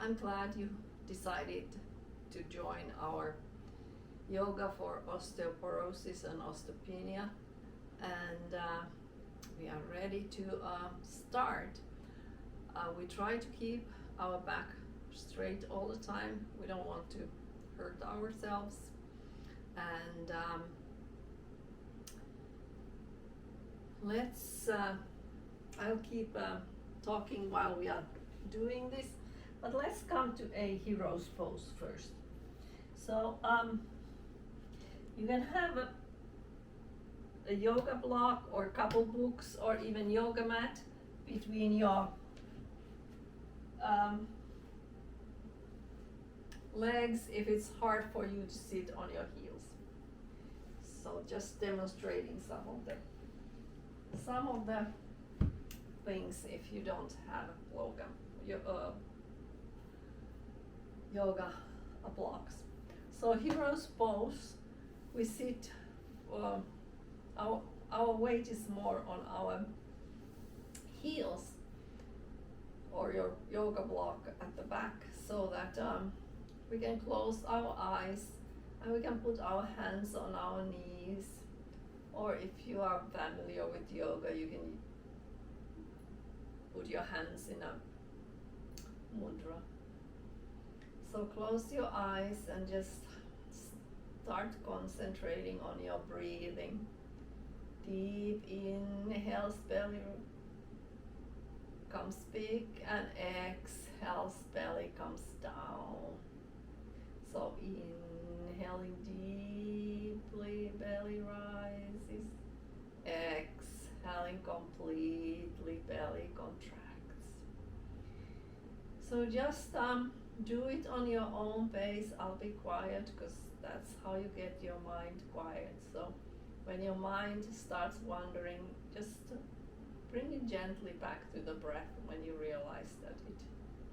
I'm glad you decided to join our yoga for osteoporosis and osteopenia, and we are ready to start. We try to keep our back straight all the time. We don't want to hurt ourselves, and I'll keep talking while we are doing this, but let's come to a hero's pose first. So you can have a yoga block or a couple books or even yoga mat between your legs if it's hard for you to sit on your heels. So just demonstrating some of the things if you don't have yoga blocks. So hero's pose, we sit, our weight is more on our heels or your yoga block at the back, so that we can close our eyes and we can put our hands on our knees, or if you are familiar with yoga, you can put your hands in a mudra. So close your eyes and just start concentrating on your breathing. Deep inhales, belly comes big, and exhales, belly comes down. So inhaling deeply, belly rises. Exhaling completely, belly contracts. So just do it on your own pace. I'll be quiet because that's how you get your mind quiet. So when your mind starts wandering, just bring it gently back to the breath when you realize that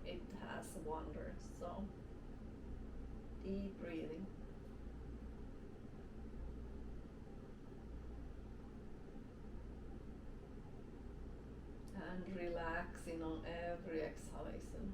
it has wandered. So deep breathing. And relaxing on every exhalation.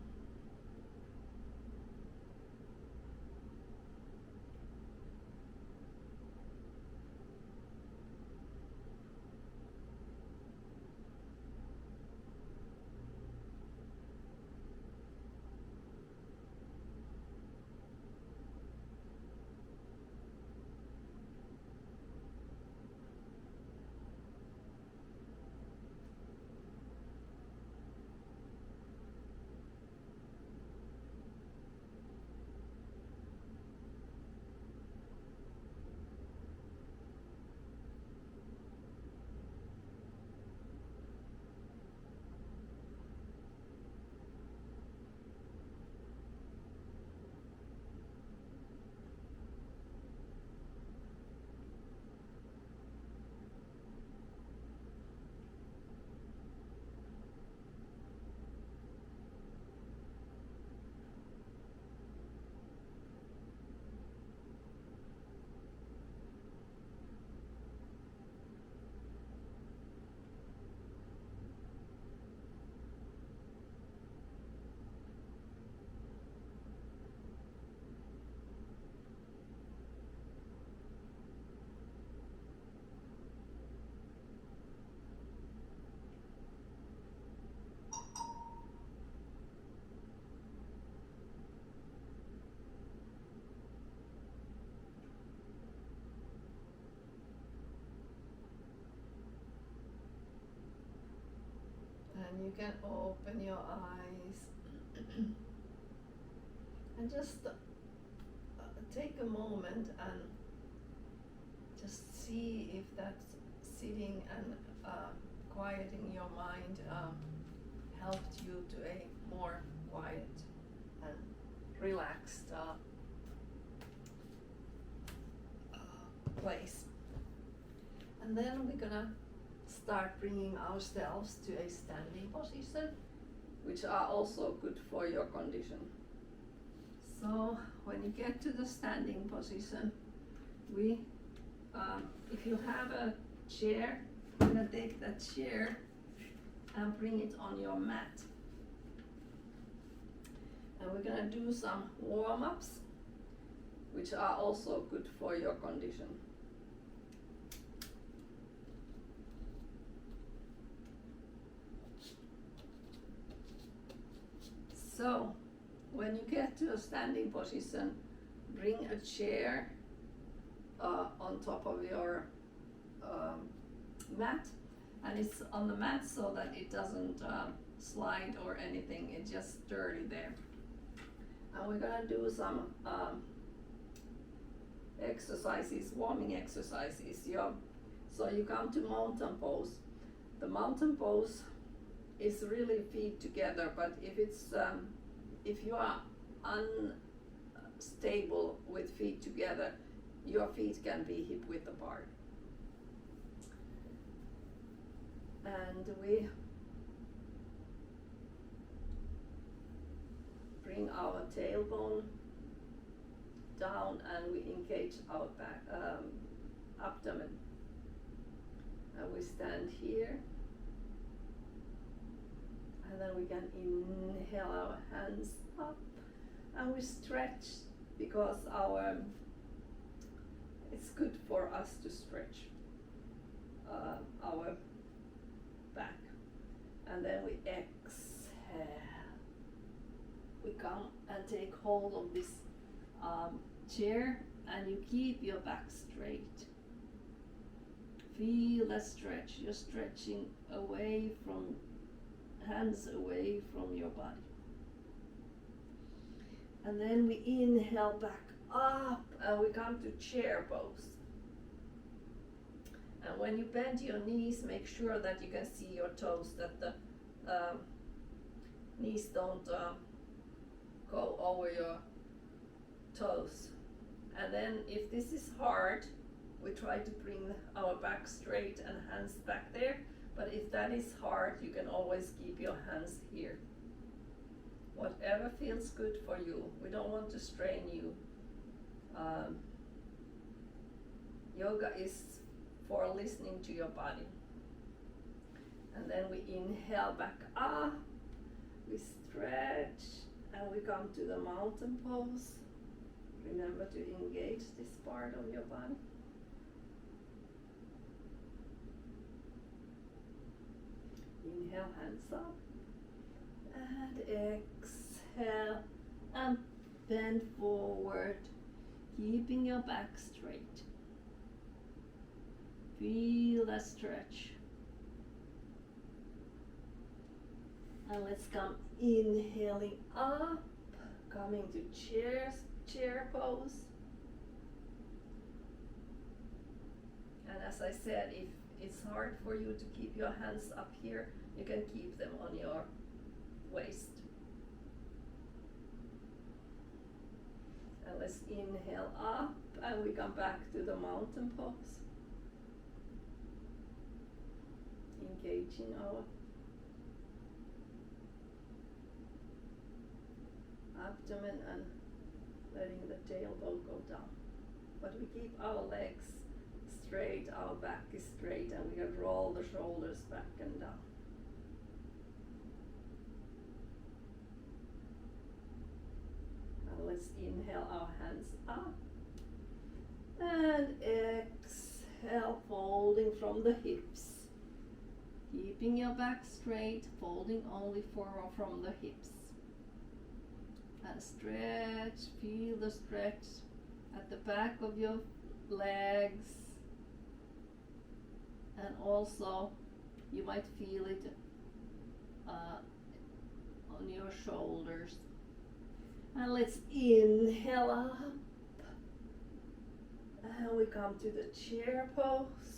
And you can open your eyes and just take a moment and just see if that sitting and quieting your mind helped you to a more quiet and relaxed place. And then we're gonna start bringing ourselves to a standing position, which are also good for your condition. So when you get to the standing position, if you have a chair, you're gonna take that chair and bring it on your mat. And we're gonna do some warm-ups, which are also good for your condition. So, when you get to a standing position, bring a chair on top of your mat, and it's on the mat so that it doesn't slide or anything, it's just sturdy there. And we're gonna do some exercises, warming exercises. So you come to mountain pose. The mountain pose is really feet together, but if you are unstable with feet together, your feet can be hip width apart. And we bring our tailbone down and we engage our back, abdomen. And we stand here. And then we can inhale our hands up and we stretch because it's good for us to stretch our back. And then we exhale. We come and take hold of this chair and you keep your back straight. Feel that stretch. You're stretching away from hands away from your body. And then we inhale back up and we come to chair pose. And when you bend your knees, make sure that you can see your toes, that the knees don't go over your toes. And then if this is hard, we try to bring our back straight and hands back there. But if that is hard, you can always keep your hands here. Whatever feels good for you. We don't want to strain you. Yoga is for listening to your body. And then we inhale back up. We stretch and we come to the mountain pose. Remember to engage this part of your body. Inhale, hands up, and exhale, and bend forward, keeping your back straight. Feel that stretch. And let's come inhaling up, coming to chair pose. And as I said, if it's hard for you to keep your hands up here, you can keep them on your waist. And let's inhale up and we come back to the mountain pose. Engaging our abdomen and letting the tailbone go down. But we keep our legs straight, our back is straight, and we can roll the shoulders back and down. And let's inhale our hands up and exhale, folding from the hips. Keeping your back straight, folding only forward from the hips. And stretch, feel the stretch at the back of your legs. And also, you might feel it on your shoulders. And let's inhale up. And we come to the chair pose.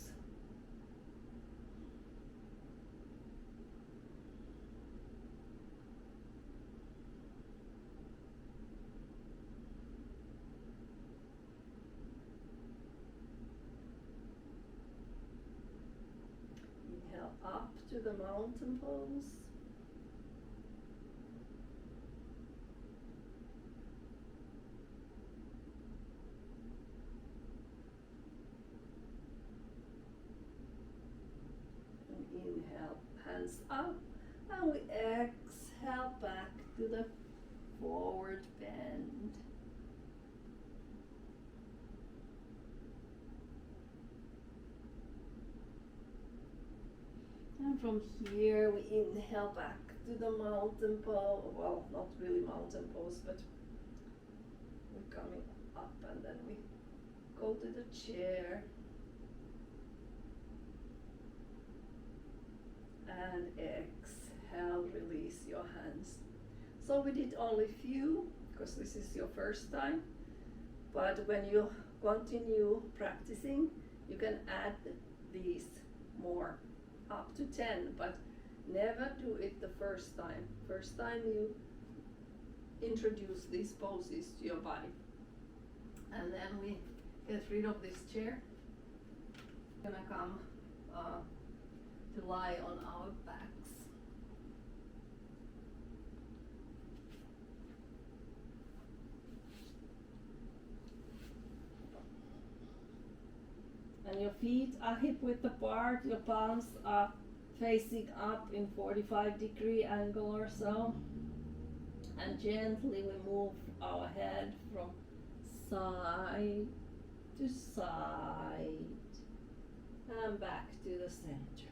Up to the mountain pose. And inhale, hands up, and we exhale back to the forward bend. And from here we inhale back to the mountain pose. Well, not really mountain pose, but we're coming up and then we go to the chair. And exhale, release your hands. So we did only few, because this is your first time. But when you continue practicing, you can add these more, up to 10, but never do it the first time. First time you introduce these poses to your body. And then we get rid of this chair. We're gonna come to lie on our backs. And your feet are hip width apart, your palms are facing up in 45-degree angle or so. And gently we move our head from side to side and back to the center.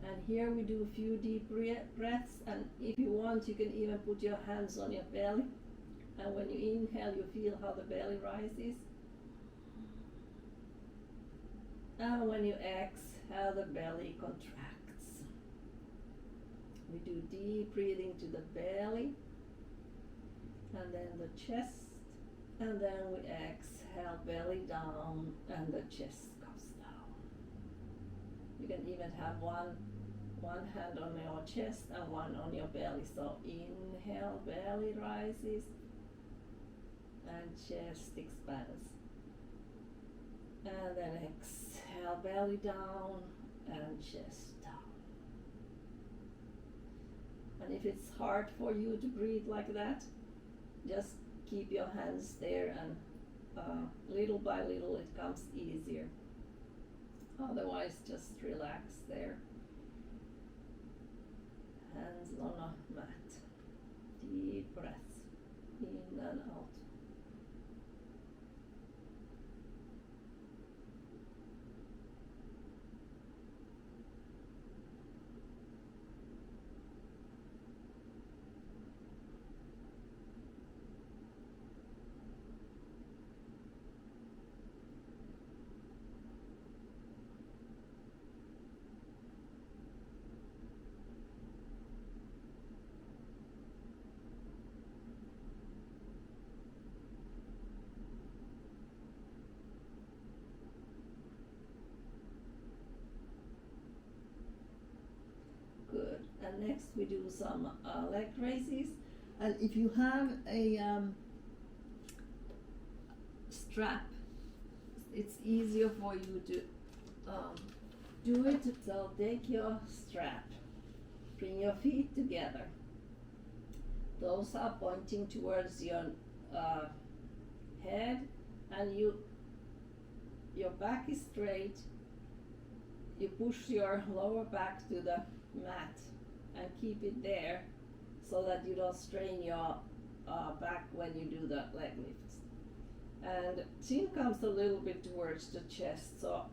And here we do a few deep breaths, and if you want you can even put your hands on your belly, and when you inhale you feel how the belly rises, and when you exhale the belly contracts. We do deep breathing to the belly and then the chest, and then we exhale belly down and the chest comes down. You can even have one hand on your chest and one on your belly. So inhale, belly rises and chest expands. And then exhale, belly down and chest down. And if it's hard for you to breathe like that, just keep your hands there, and little by little it comes easier. Otherwise, just relax there. Hands on a mat. Deep breaths in and out. Good. And next we do some leg raises. And if you have a strap, it's easier for you to do it. So take your strap, bring your feet together. Those are pointing towards your head, and your back is straight. You push your lower back to the mat and keep it there so that you don't strain your back when you do the leg lifts. And chin comes a little bit towards the chest, so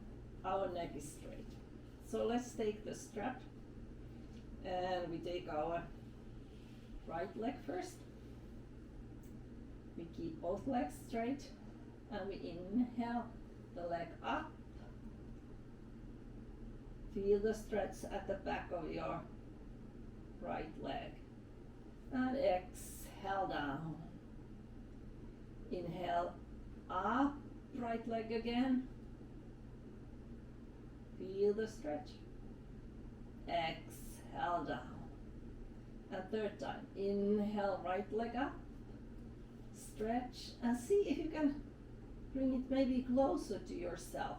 our neck is straight. So let's take the strap and we take our right leg first. We keep both legs straight and we inhale the leg up. Feel the stretch at the back of your right leg. And exhale down. Inhale up, right leg again. Feel the stretch. Exhale down. And third time. Inhale, right leg up. Stretch and see if you can bring it maybe closer to yourself.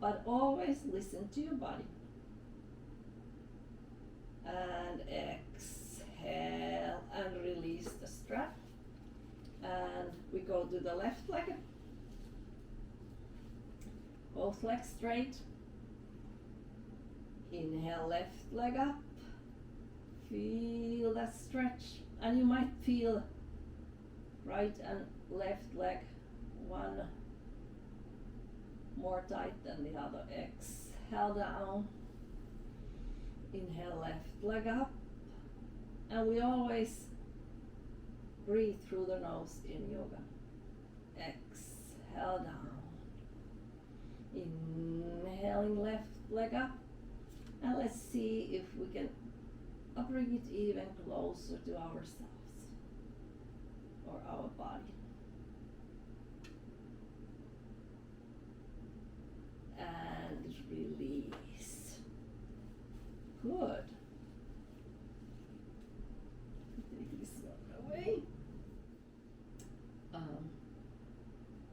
But always listen to your body. And exhale and release the strap. And we go to the left leg. Both legs straight. Inhale, left leg up. Feel that stretch And you might feel right and left leg one more tight than the other. Exhale down. Inhale, left leg up. And we always breathe through the nose in yoga. Exhale down. Inhaling, left leg up. And let's see if we can bring it even closer to ourselves or our body. And release. Good. Take this one away.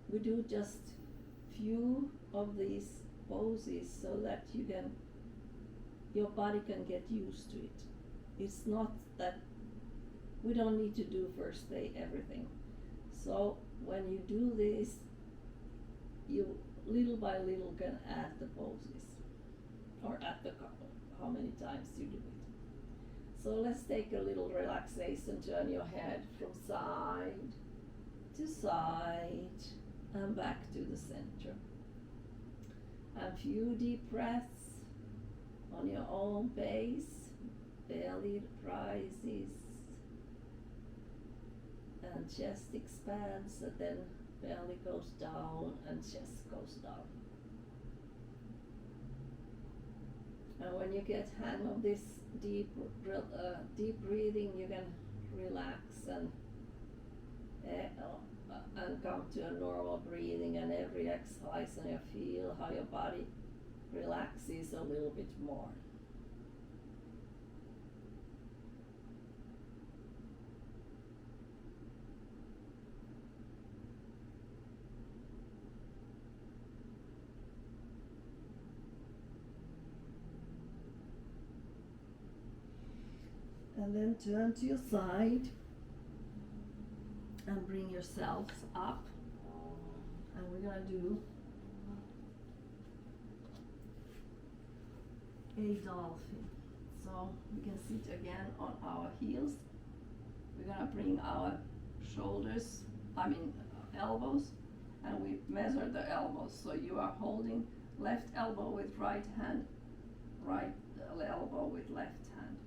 We do just few of these poses so that your body can get used to it. It's not that we don't need to do first day everything. So when you do this, you little by little can add the poses or add the how many times you do it. So let's take a little relaxation, turn your head from side to side and back to the center. A few deep breaths on your own pace. Belly rises and chest expands, and then belly goes down and chest goes down. And when you get hang of this deep breathing, you can relax and come to a normal breathing, and every exhalation you feel how your body relaxes a little bit more. And then turn to your side and bring yourselves up. And we're gonna do a dolphin. So we can sit again on our heels. We're gonna bring our elbows, and we measure the elbows. So you are holding left elbow with right hand, right elbow with left hand.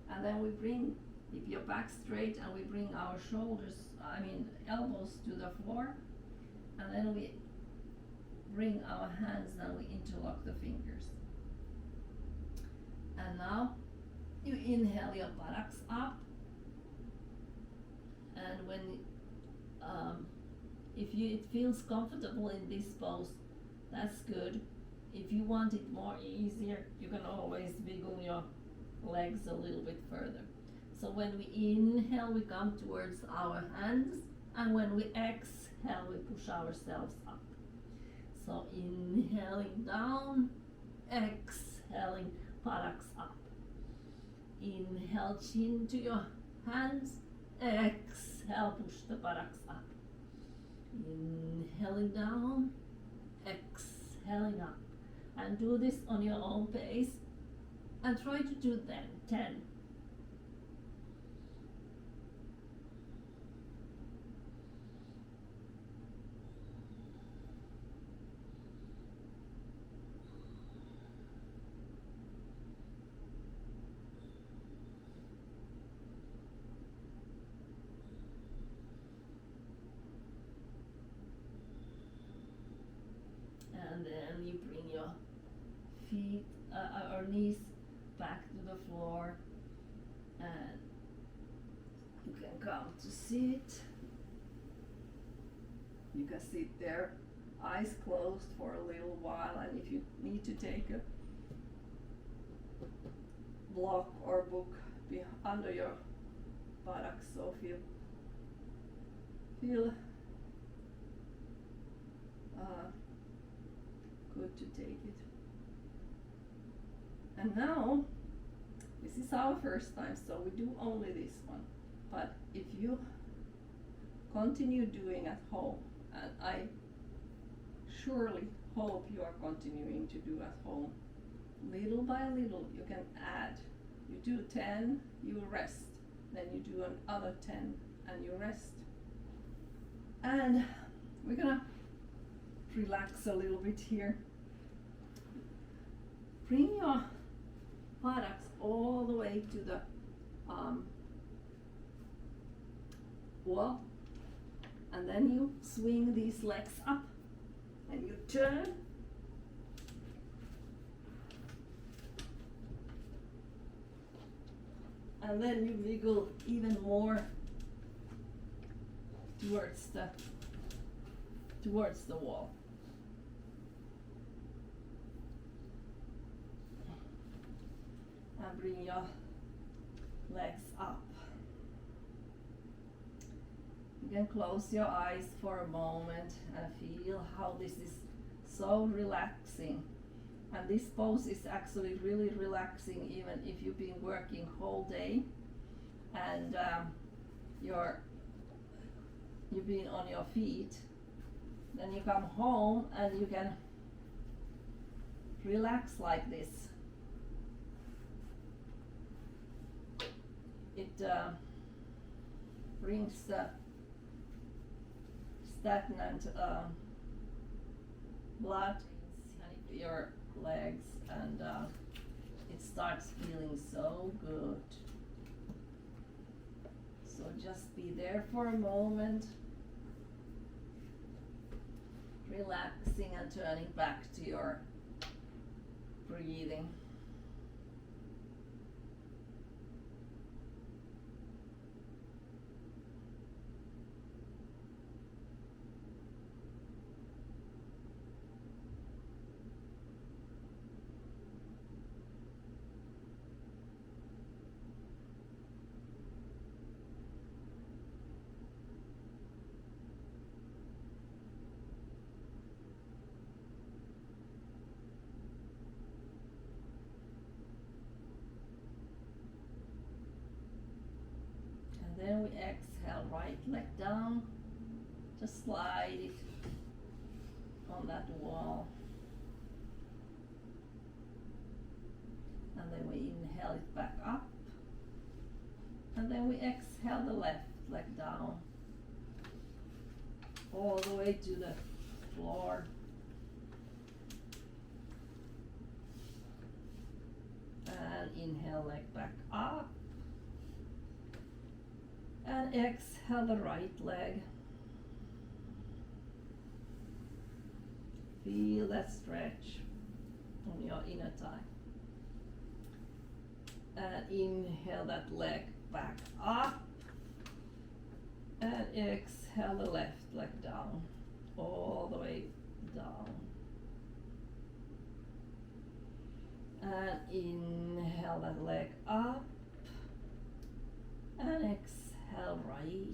And then we bring, if your back straight, and we bring our elbows to the floor, and then we bring our hands and we interlock the fingers. And now you inhale your buttocks up, and when it feels comfortable in this pose, that's good. If you want it more easier, you can always wiggle your legs a little bit further. So when we inhale, we come towards our hands, and when we exhale, we push ourselves up. So inhaling down, exhaling buttocks up. Inhale, chin to your hands, exhale, push the buttocks up. Inhaling down, exhaling up. And do this on your own pace, and try to do 10. And then you bring your feet or knees back to the floor, and you can come to sit. You can sit there, eyes closed for a little while, and if you need to take a block or book under your buttocks, so feel good to take it. And now, this is our first time, so we do only this one. But if you continue doing at home, and I surely hope you are continuing to do at home, little by little you can add. You do 10, you rest. Then you do another 10 and you rest. And we're gonna relax a little bit here. Bring your buttocks all the way to the wall, and then you swing these legs up and you turn. And then you wiggle even more towards the wall. And bring your legs up. You can close your eyes for a moment and feel how this is so relaxing. And this pose is actually really relaxing even if you've been working whole day and you've been on your feet. Then you come home and you can relax like this. It brings the stagnant blood into your legs, and it starts feeling so good. So just be there for a moment, relaxing and turning back to your breathing. Then we exhale, right leg down, just slide it on that wall. And then we inhale it back up. And then we exhale the left leg down, all the way to the floor. And inhale, leg back up. And exhale the right leg. Feel that stretch on your inner thigh. And inhale that leg back up. And exhale the left leg down, all the way down. And inhale that leg up. And exhale right.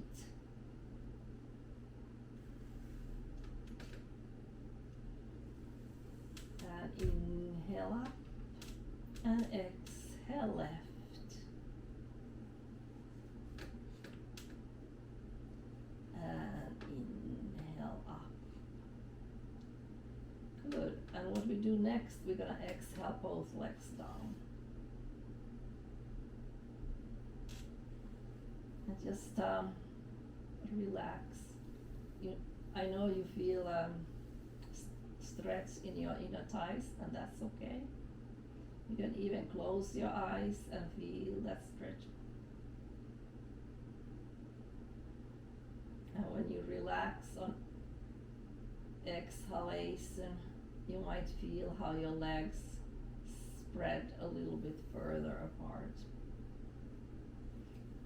And inhale up. And exhale left. And inhale up. Good. And what we do next, we're gonna exhale both legs down. And just relax. I know you feel stretch in your inner thighs, and that's okay. You can even close your eyes and feel that stretch. And when you relax on exhalation, you might feel how your legs spread a little bit further apart.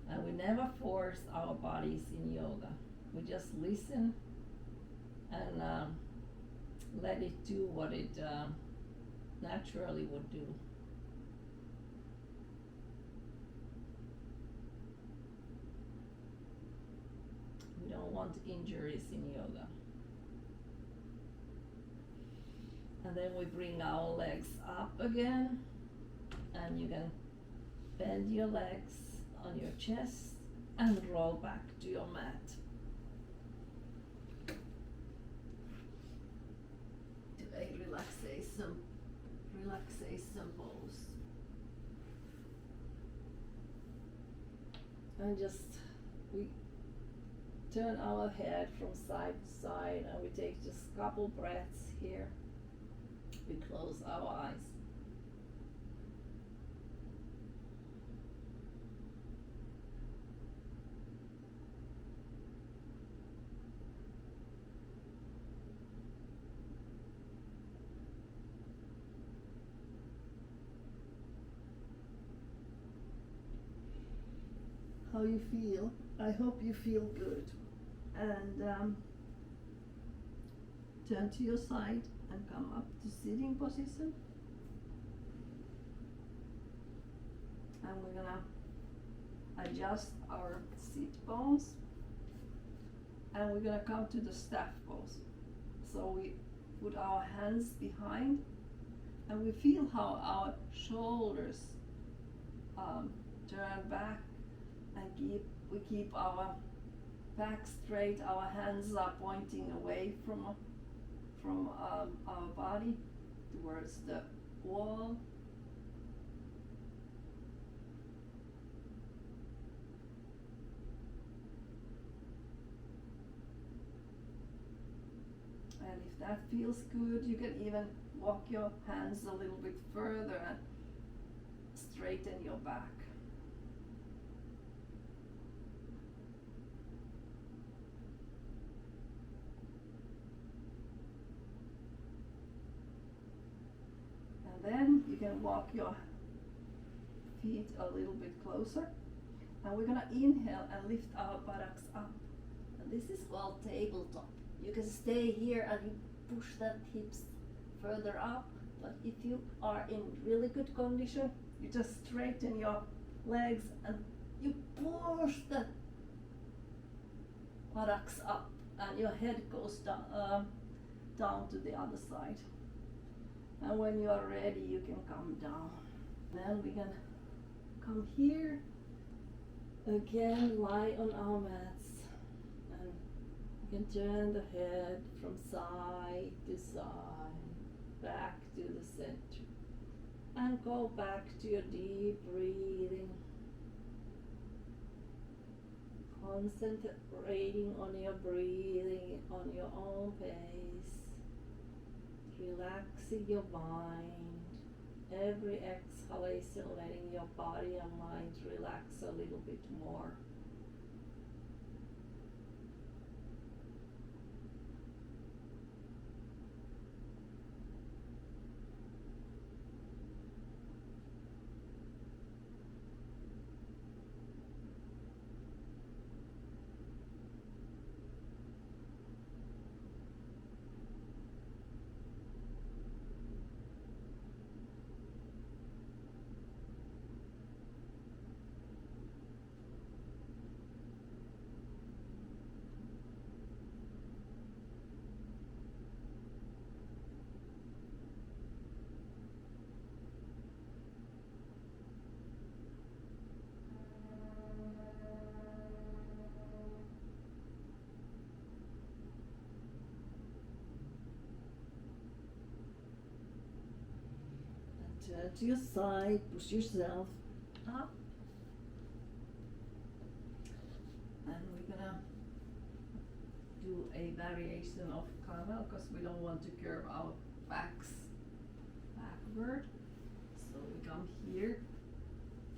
And we never force our bodies in yoga. We just listen and let it do what it naturally would do. We don't want injuries in yoga. And then we bring our legs up again, and you can bend your legs on your chest and roll back to your mat. To a relaxation pose. And just we turn our head from side to side, and we take just a couple breaths here. We close our eyes. How you feel? I hope you feel good. And turn to your side and come up to sitting position. And we're gonna adjust our sit bones. And we're gonna come to the staff pose. So we put our hands behind, and we feel how our shoulders turn back, and we keep our back straight. Our hands are pointing away from our body towards the wall. And if that feels good, you can even walk your hands a little bit further and straighten your back. And then you can walk your feet a little bit closer. And we're gonna inhale and lift our buttocks up. And this is called tabletop. You can stay here and you push that hips further up, but if you are in really good condition, you just straighten your legs and you push the buttocks up, and your head goes down to the other side. And when you are ready, you can come down. Then we can come here again, lie on our mats, and you can turn the head from side to side, back to the center, and go back to your deep breathing, concentrating on your breathing on your own pace, relaxing your mind. Every exhalation, letting your body and mind relax a little bit more. Turn to your side, push yourself up, and we're gonna do a variation of camel because we don't want to curve our backs backward. So we come here,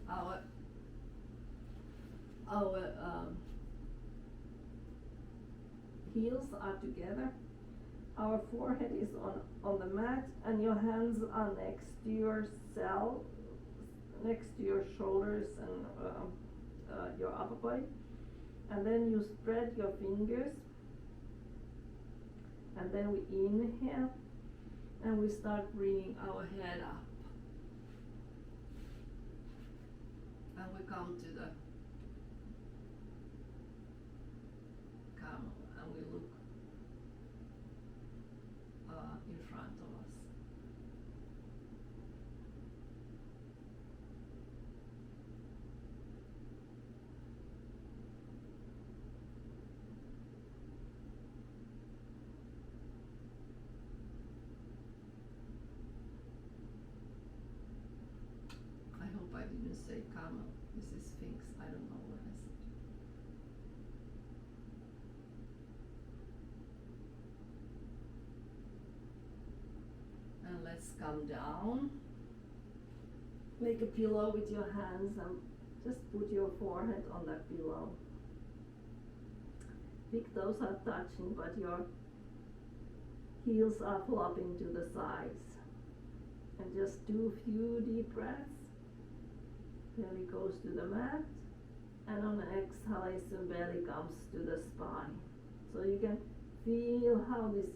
our heels are together. Our forehead is on the mat, and your hands are next to yourself, next to your shoulders and your upper body. And then you spread your fingers, and then we inhale, and we start bringing our head up. And we come to the camel, and we look in front of us. I hope I didn't say camel. This is Sphinx. I don't know what I said. come down. Make a pillow with your hands and just put your forehead on that pillow. Big toes are touching, but your heels are flopping to the sides. And just do a few deep breaths. Belly goes to the mat. And on an exhalation, belly comes to the spine. So you can feel how this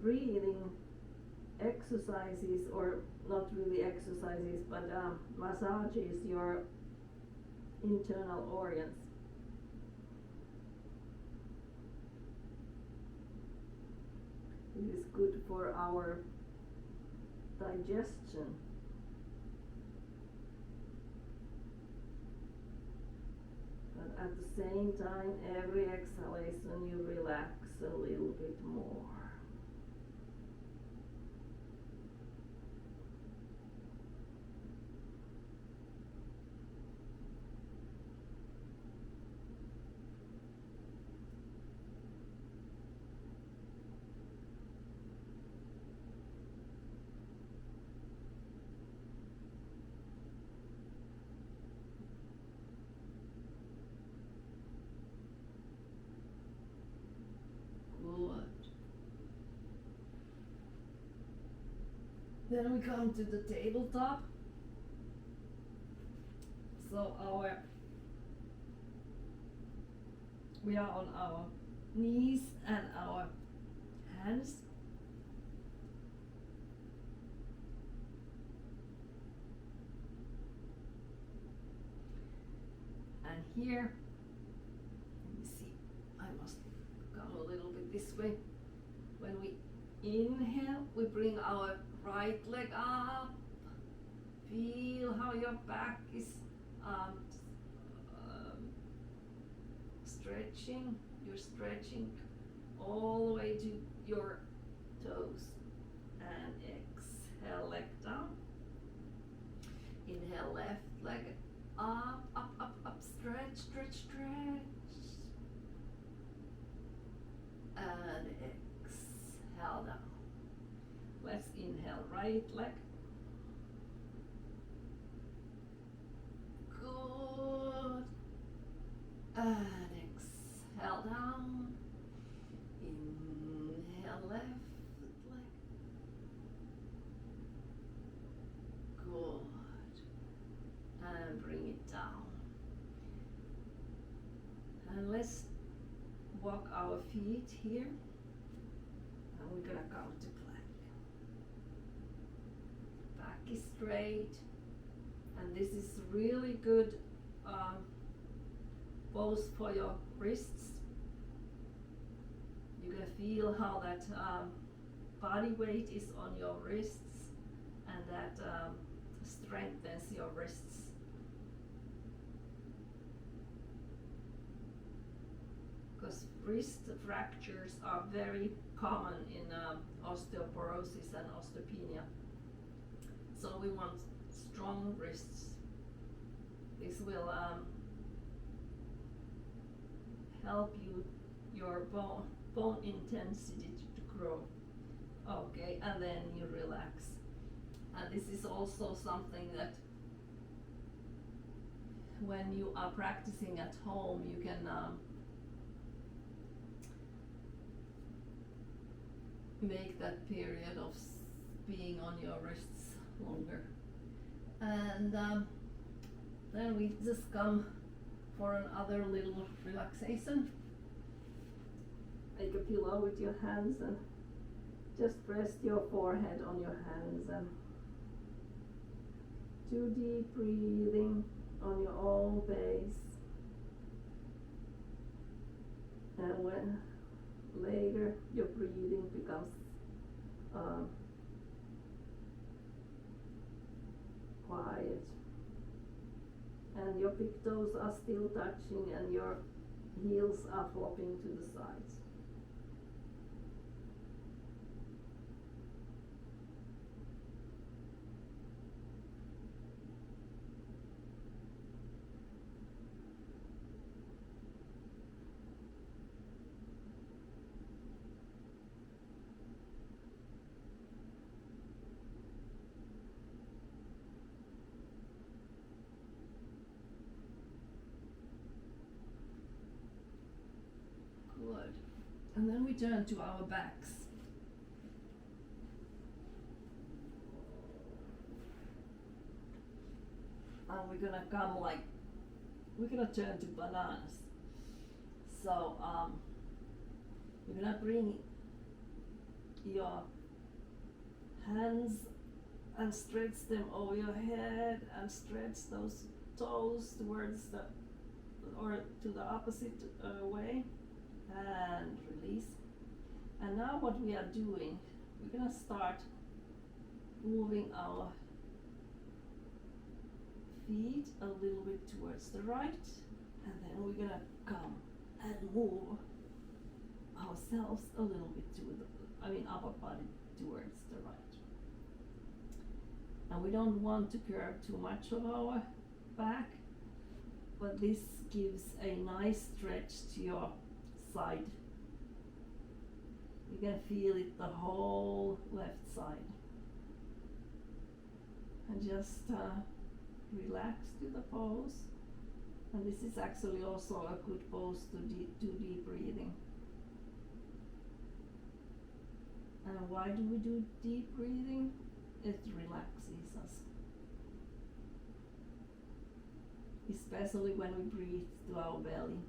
breathing exercises, or not really exercises, but massages your internal organs. It is good for our digestion. But at the same time, every exhalation you relax a little bit more. Then we come to the tabletop. So we are on our knees and our hands. And here, let me see, I must come a little bit this way. When we inhale, we bring our right leg up. Feel how your back is stretching. You're stretching all the way to your toes. And exhale, leg down. Inhale, left leg up, up, up, up. Stretch, stretch, stretch. And exhale down. Let's inhale, right leg. Good. And exhale down. Inhale, left leg. Good. And bring it down. And let's walk our feet here. And we're gonna come to plank. Back is straight. And this is really good pose for your wrists. You can feel how that body weight is on your wrists, and that strengthens your wrists. Because wrist fractures are very common in osteoporosis and osteopenia. So we want strong wrists. This will help your bone intensity to grow. Okay, and then you relax. And this is also something that when you are practicing at home, you can make that period of being on your wrists longer. And then we just come for another little relaxation. Make a pillow with your hands and just rest your forehead on your hands and do deep breathing on your own pace. And when later your breathing becomes quiet and your big toes are still touching and your heels are flopping to the sides. And then we turn to our backs. And we're gonna come like, we're gonna turn to bananas. So you're gonna bring your hands and stretch them over your head and stretch those toes towards the, or to the opposite way, and release. And now what we are doing, we're gonna start moving our feet a little bit towards the right, and then we're gonna come and move ourselves a little bit to the, upper body towards the right. And we don't want to curve too much of our back, but this gives a nice stretch to your side. You can feel it the whole left side. And just relax to the pose. And this is actually also a good pose to do deep breathing. And why do we do deep breathing? It relaxes us. Especially when we breathe to our belly.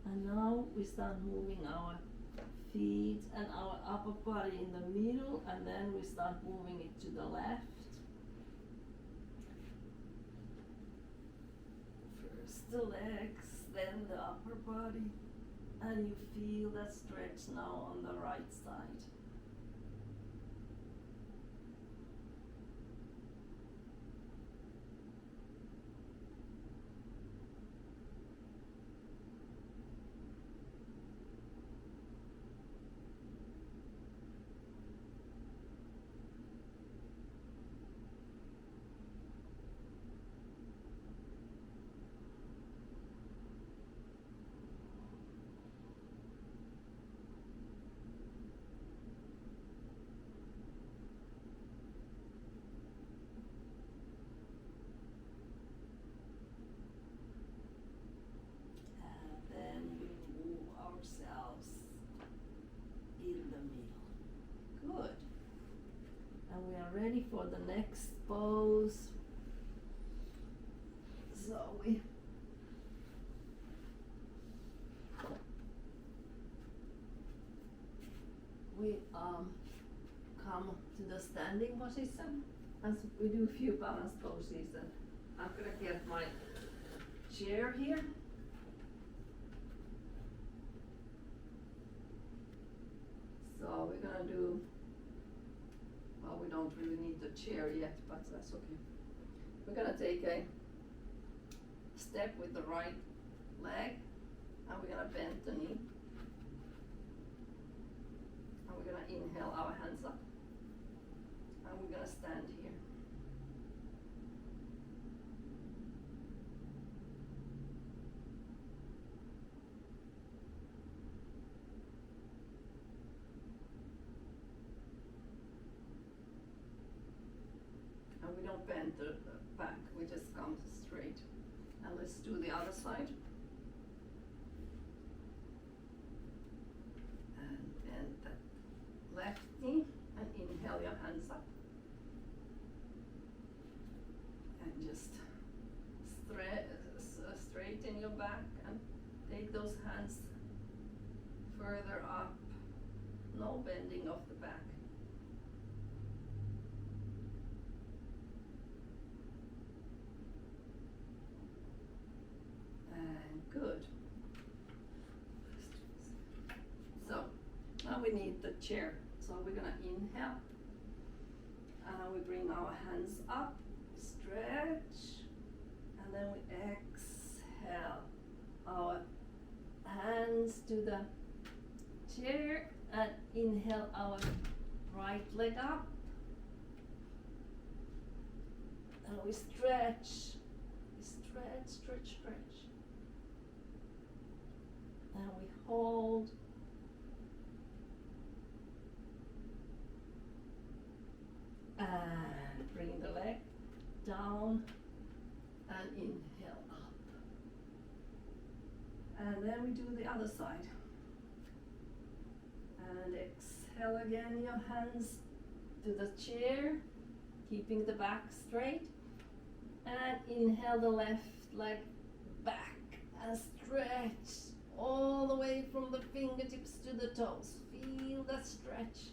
And now we start moving our feet and our upper body in the middle, and then we start moving it to the left. First the legs, then the upper body, and you feel that stretch now on the right side. Ready for the next pose. So we come to the standing position as we do a few balance poses, and I'm gonna get my chair here. So we're gonna do, well, we don't really need the chair yet, but that's okay. We're gonna take a step with the right leg, and we're gonna bend the knee. And we're gonna inhale our hands up. And we're gonna stand here. And we don't bend the back, we just come straight. And let's do the other side. And bend the left knee and inhale your hands up. And just straighten your back and take those hands further up. No bending of the back. And good. So now we need the chair. So we're gonna inhale. We bring our hands up, stretch, and then we exhale. Our hands to the chair and inhale our right leg up. And we stretch. We stretch, stretch, stretch. And we hold. And bring the leg down and inhale up. And then we do the other side. And exhale again, your hands to the chair, keeping the back straight. And inhale the left leg back and stretch all the way from the fingertips to the toes. Feel that stretch.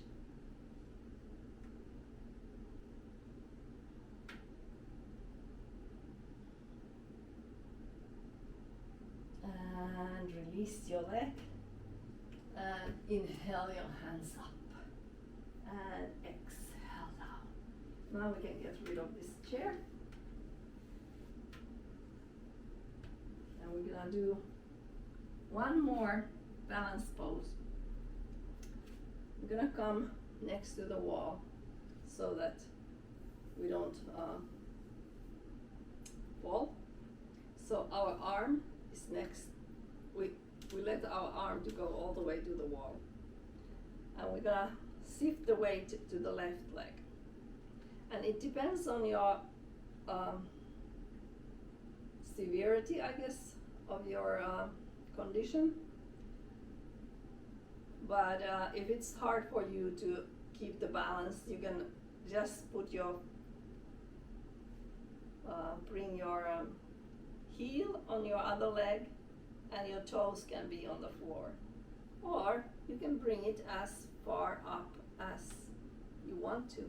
And release your leg. And inhale your hands up. And exhale down. Now we can get rid of this chair. And we're gonna do one more balance pose. We're gonna come next to the wall so that we don't fall. So our arm is next. We let our arm to go all the way to the wall. And we're gonna shift the weight to the left leg. And it depends on your severity, I guess, of your condition. But if it's hard for you to keep the balance, you can just put your bring your heel on your other leg, and your toes can be on the floor. Or you can bring it as far up as you want to.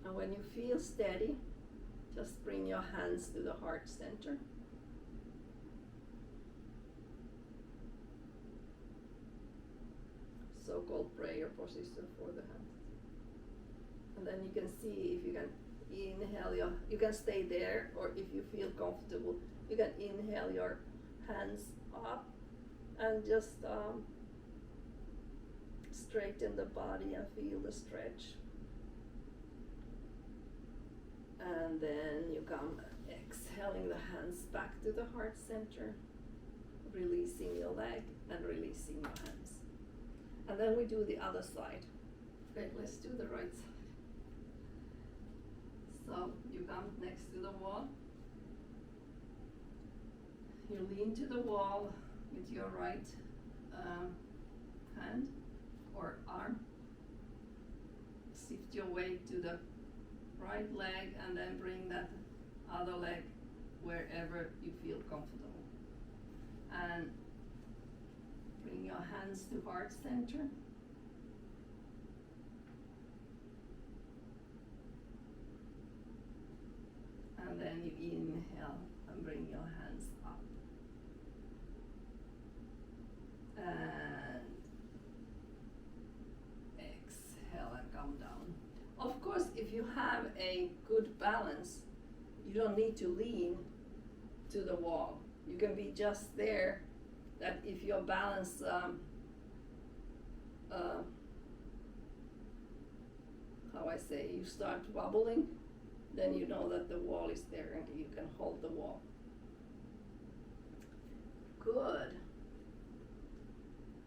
And when you feel steady, just bring your hands to the heart center. So-called prayer position for the hands. And then you can see if you can inhale you can stay there, or if you feel comfortable, you can inhale your hands up and just straighten the body and feel the stretch. And then you come exhaling the hands back to the heart center, releasing your leg and releasing your hands. And then we do the other side. Okay, let's do the right side. So you come next to the wall. You lean to the wall with your right hand or arm. Shift your weight to the right leg and then bring that other leg wherever you feel comfortable. And bring your hands to heart center. And then you inhale and bring your hands up. And exhale and come down. Of course, if you have a good balance, you don't need to lean to the wall. You can be just there, that if your balance how I say, you start wobbling, then you know that the wall is there and you can hold the wall.